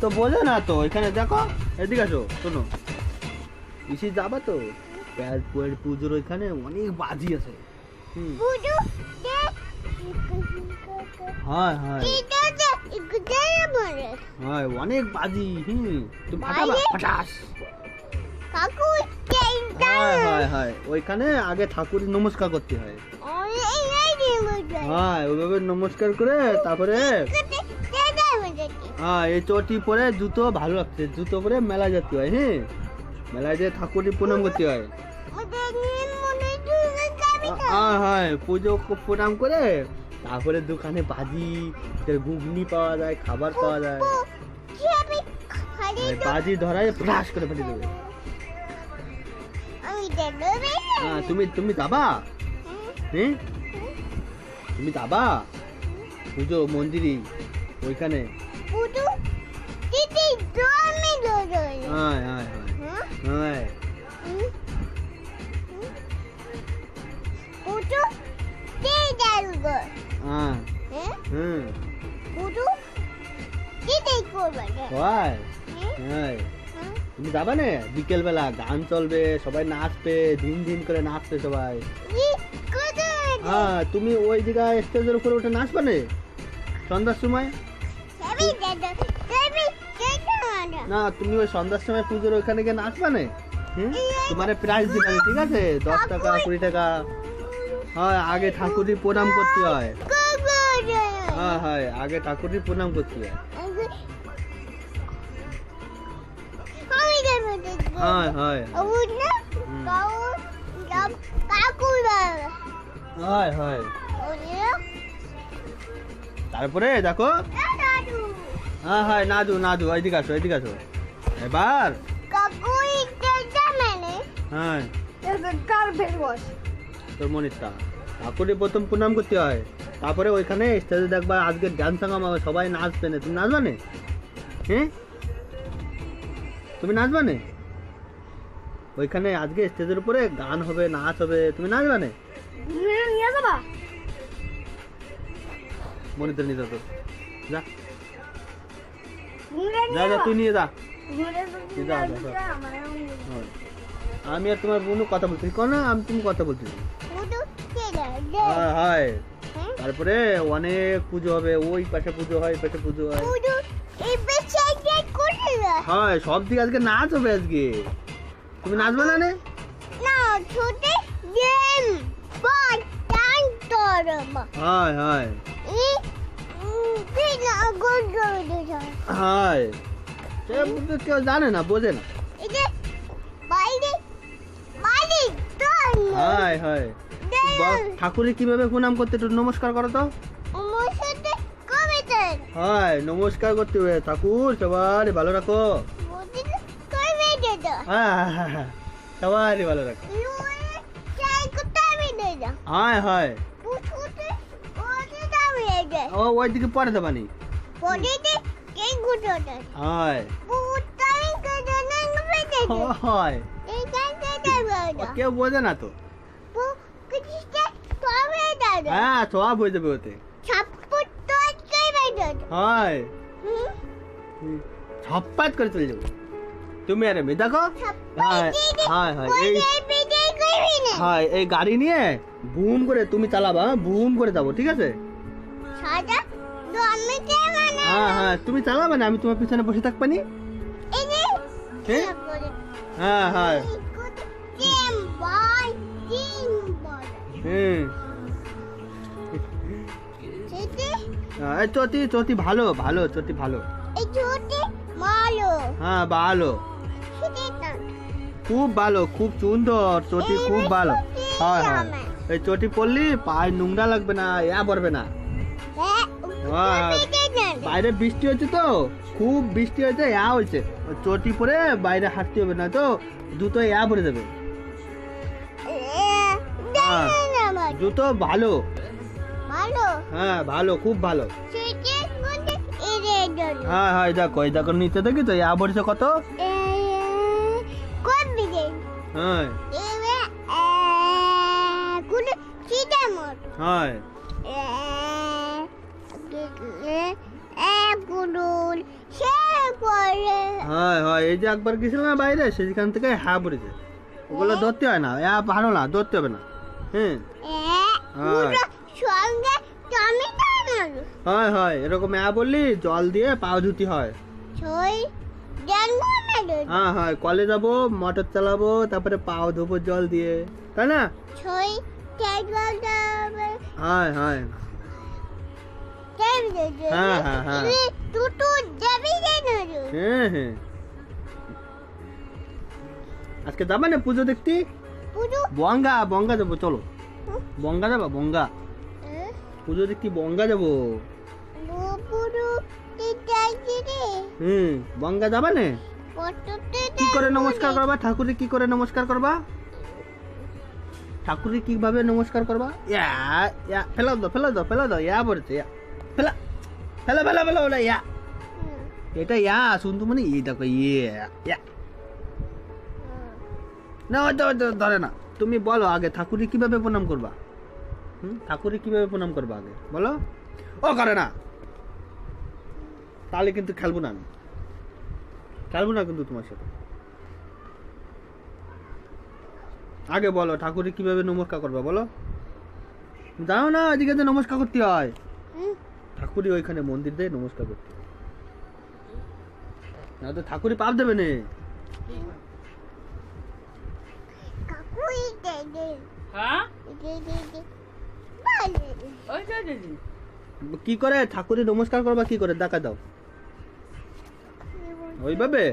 তো বোঝে না তো, এখানে দেখো, এদিকে আসো, শোনো, ইসি যাবা তো পুজোর ওইখানে অনেক বাজি আছে। হ্যাঁ হ্যাঁ হ্যাঁ, অনেক বাজি। তুমি ফাটাবা, ফাটাস। হ্যাঁ হ্যাঁ হ্যাঁ, ওইখানে আগে ঠাকুরের নমস্কার করতে হয়। হ্যাঁ, ওইভাবে নমস্কার করে তারপরে হ্যাঁ এই চটি পরে জুতো ভালো লাগছে, জুতো পরে মেলা যেতে হয়। হ্যাঁ, মেলায় যে ঠাকুরের প্রণাম করতে হয়। হ্যাঁ হ্যাঁ, পুজো প্রণাম করে তারপরে দোকানে বাজি, ঘুগনি পাওয়া যায়, খাবার পাওয়া যায়। বাজি ধরায় ফ্লাশ করে ফেলে দেবে। হ্যাঁ, তুমি যাবা? হ্যাঁ, তুমি যাবা পুজো মন্দিরে ওইখানে? হ্যাঁ হ্যাঁ হ্যাঁ তুমি যাবা না? বিকেল বেলা গান চলবে, সবাই নাচবে, ধিন ধিন করে নাচবে সবাই। হ্যাঁ, তুমি ওই জায়গায় স্টেজের উপরে উঠে নাচবা না সন্ধ্যার সময়? না, তুমি ওই সন্ধ্যার সময় পুজোর ওইখানে গিয়ে নাচবা না? তোমার প্রাইজ দিবে, ঠিক আছে? 10 টাকা 20 টাকা। হ্যাঁ, আগে ঠাকুরের প্রণাম করতে হয়। হ্যাঁ হ্যাঁ, আগে ঠাকুরের প্রণাম করতে হয়। হ্যাঁ হ্যাঁ হ্যাঁ হ্যাঁ, তারপরে দেখো। হ্যাঁ হ্যাঁ, নাদু নাদু, এদিকে আসো, এদিকে আসো এবার। হ্যাঁ, তোর মনিরটা ঠাকুরের প্রথম প্রণাম করতে হয়, তারপরে ওইখানে স্টেজে দেখবা আজকে ডান্স সাঙ্গাম হবে, সবাই নাচবে না। তুমি নাচবা না? হ্যাঁ, তুমি নাচবা না? ওইখানে আজকে স্টেজের উপরে গান হবে, নাচ হবে, তুমি নাচবা না? মনিরটা নিয়ে যা, তো যা যা যা, তুই নিয়ে যা। আমি আর তোমার বোন কথা বলছি না, আমি তুমি কথা বলছি। হ্যাঁ, তারপরে অনেক পুজো হবে, ওই পাশে পুজো হয়, পাশে পুজো হয়। হ্যাঁ, সব দিকে আজকে নাচ হবে আজকে। তুমি নাচবে না? হ্যাঁ হ্যাঁ হ্যাঁ, কেউ জানে না, বোঝে না। হ্যাঁ হ্যাঁ, ঠাকুরের কিভাবে প্রণাম করতে, একটু নমস্কার করো তো। হ্যাঁ, নমস্কার করতে হবে। ঠাকুর সবারই ভালো রাখো। হ্যাঁ হ্যাঁ হ্যাঁ, সবারই ভালো রাখো। হ্যাঁ হ্যাঁ, ও ওইদিকে পরে দেবানি। কেউ বোঝে না তো। হ্যাঁ, সব হয়ে যাবে ওতে। হ্যাঁ, ছপ্পাত করে চলে যাবো। তুমি আরে মেয়ে দেখো। হ্যাঁ হ্যাঁ হ্যাঁ, হ্যাঁ, এই গাড়ি নিয়ে বুম করে তুমি চালাবা, বুম করে যাবো, ঠিক আছে? হ্যাঁ হ্যাঁ, তুমি চালাবে না, আমি তোমার পিছনে বসে থাকবানি। হ্যাঁ হ্যাঁ চটি চটি ভালো ভালো, চটি ভালো। হ্যাঁ, ভালো, খুব ভালো, খুব সুন্দর চটি, খুব ভালো। হ্যাঁ হ্যাঁ, এই চটি পরলি পায়ে নোংরা লাগবে না, ইয়া পড়বে না। বাইরে বৃষ্টি হচ্ছে তো, খুব বৃষ্টি হয়েছে, ইয়া হয়েছে, চটি পরে বাইরে হাঁটতে হবে না তো, জুতো ইয়া পরে যাবে। জুতো ভালো, হ্যাঁ ভালো, খুব ভালো। হ্যাঁ হ্যাঁ, দেখো, এই দেখো নিচে দেখি তো ইয়া পড়েছে কত। হ্যাঁ হ্যাঁ, হয় হয়, এই যে একবার গেছিল না বাইরে, সেখান থেকে হ্যাঁ পড়েছে। ওগুলো ধরতে হয় না, ভালো না, ধরতে হবে না। হ্যাঁ হয় হয়, এরকম বললি জল দিয়ে পাও ধুতি হয়। হ্যাঁ হয়, কলে যাবো, মোটর চালাবো, তারপরে পাও ধোবো জল দিয়ে, তাই না? হয় হয় হ্যাঁ হ্যাঁ হ্যাঁ হ্যাঁ হ্যাঁ। আজকে যাবে না পুজো দেখতে? বঙ্গা বঙ্গা যাবো, চলো বঙ্গা যাবো, বঙ্গা পুজো দেখতে বঙ্গা যাবো। বঙ্গা যাবা না? কি করে নমস্কার করবা ঠাকুরে? কি করে নমস্কার করবা ঠাকুরে? কিভাবে নমস্কার করবা? ফেলা দাও ফেলা দাও ফেলা দাও, পড়েছে, ফেলা ফেলা ফেলা ফেলা ওটা এটা শুনতো মানে ই দেখো, না ধরে না। তুমি বলো আগে ঠাকুরে কিভাবে প্রণাম করবা? ঠাকুরে কিভাবে প্রণাম করবা আগে বলো। ও করে না, তাহলে কিন্তু খেলবো না, আমি খেলবো না কিন্তু তোমার সাথে। আগে বলো ঠাকুরে কিভাবে নমস্কার করবা বলো। জানো না এদিকে যে নমস্কার করতে হয়, ঠাকুরই ওইখানে মন্দির দিয়ে নমস্কার করতে হয়, না তো ঠাকুরই পাপ দেবে না। কি করে ঠাকুরে নমস্কার করবা? কি করে দেখা দাও ওইভাবে।